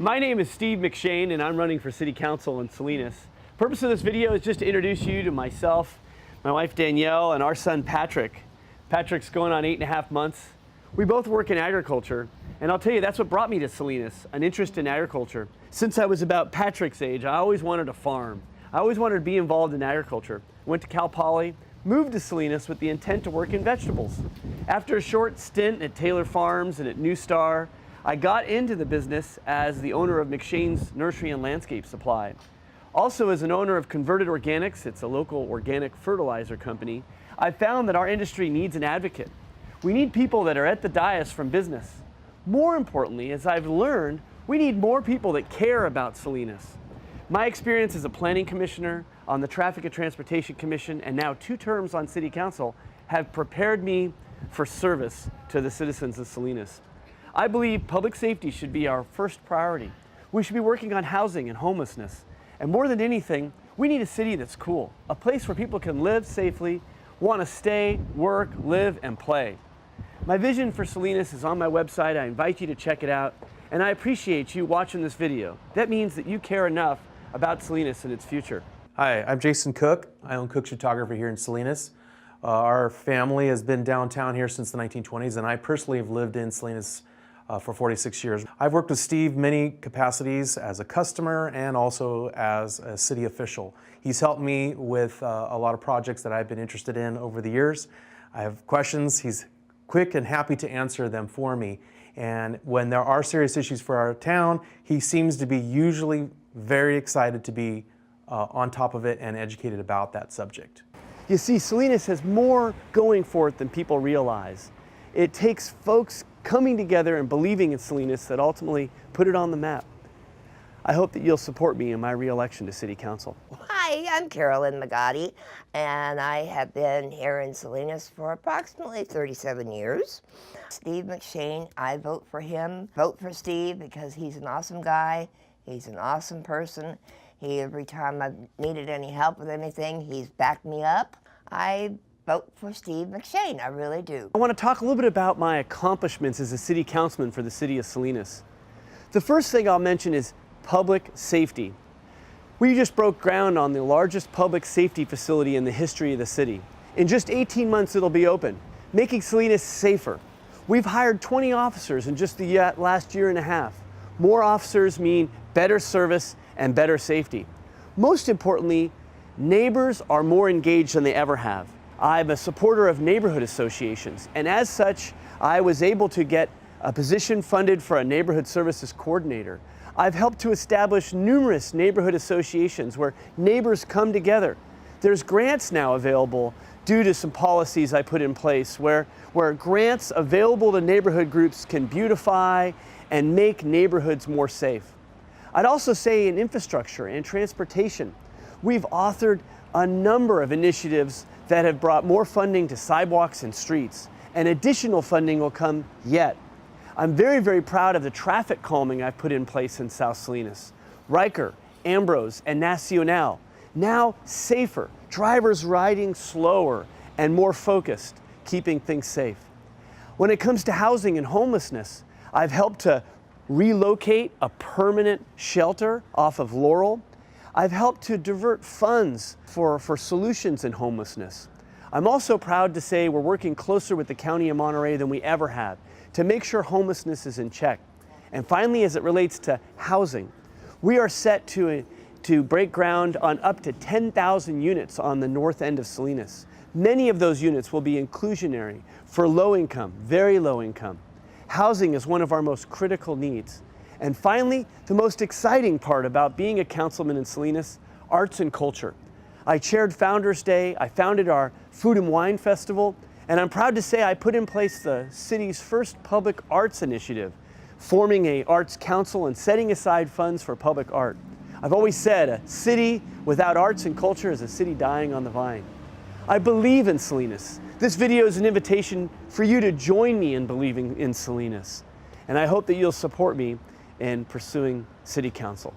My name is Steve McShane and I'm running for City Council in Salinas. The purpose of this video is just to introduce you to myself, my wife Danielle, and our son Patrick. Patrick's going on 8.5 months. We both work in agriculture, and I'll tell you, that's what brought me to Salinas, an interest in agriculture. Since I was about Patrick's age, I always wanted to farm. I always wanted to be involved in agriculture. Went to Cal Poly, moved to Salinas with the intent to work in vegetables. After a short stint at Taylor Farms and at New Star, I got into the business as the owner of McShane's Nursery and Landscape Supply. Also as an owner of Converted Organics, it's a local organic fertilizer company, I found that our industry needs an advocate. We need people that are at the dais from business. More importantly, as I've learned, we need more people that care about Salinas. My experience as a planning commissioner, on the Traffic and Transportation Commission, and now 2 terms on City Council have prepared me for service to the citizens of Salinas. I believe public safety should be our first priority. We should be working on housing and homelessness. And more than anything, we need a city that's cool, a place where people can live safely, want to stay, work, live, and play. My vision for Salinas is on my website. I invite you to check it out. And I appreciate you watching this video. That means that you care enough about Salinas and its future. Hi, I'm Jason Cook. I own Cook's Photography here in Salinas. Our family has been downtown here since the 1920s, and I personally have lived in Salinas for 46 years. I've worked with Steve many capacities as a customer and also as a city official. He's helped me with a lot of projects that I've been interested in over the years. I have questions, he's quick and happy to answer them for me. And when there are serious issues for our town, he seems to be usually very excited to be on top of it and educated about that subject. You see, Salinas has more going for it than people realize. It takes folks coming together and believing in Salinas that ultimately put it on the map. I hope that you'll support me in my re-election to City Council. Hi, I'm Carolyn Magotti, and I have been here in Salinas for approximately 37 years. Steve McShane, I vote for him. Vote for Steve because he's an awesome guy. He's an awesome person. Every time I've needed any help with anything, he's backed me up. I vote for Steve McShane, I really do. I want to talk a little bit about my accomplishments as a city councilman for the city of Salinas. The first thing I'll mention is public safety. We just broke ground on the largest public safety facility in the history of the city. In just 18 months it'll be open, making Salinas safer. We've hired 20 officers in just the last year and a half. More officers mean better service and better safety. Most importantly, neighbors are more engaged than they ever have. I'm a supporter of neighborhood associations, and as such, I was able to get a position funded for a neighborhood services coordinator. I've helped to establish numerous neighborhood associations where neighbors come together. There's grants now available due to some policies I put in place where grants available to neighborhood groups can beautify and make neighborhoods more safe. I'd also say in infrastructure and transportation, we've authored a number of initiatives that have brought more funding to sidewalks and streets, and additional funding will come yet. I'm very, very proud of the traffic calming I've put in place in South Salinas. Riker, Ambrose, and Nacional, now safer, drivers riding slower and more focused, keeping things safe. When it comes to housing and homelessness, I've helped to relocate a permanent shelter off of Laurel. I've helped to divert funds for solutions in homelessness. I'm also proud to say we're working closer with the County of Monterey than we ever have to make sure homelessness is in check. And finally, as it relates to housing, we are set to break ground on up to 10,000 units on the north end of Salinas. Many of those units will be inclusionary for low income, very low income. Housing is one of our most critical needs. And finally, the most exciting part about being a councilman in Salinas, arts and culture. I chaired Founders Day, I founded our Food and Wine Festival, and I'm proud to say I put in place the city's first public arts initiative, forming an arts council and setting aside funds for public art. I've always said a city without arts and culture is a city dying on the vine. I believe in Salinas. This video is an invitation for you to join me in believing in Salinas. And I hope that you'll support me in pursuing City Council.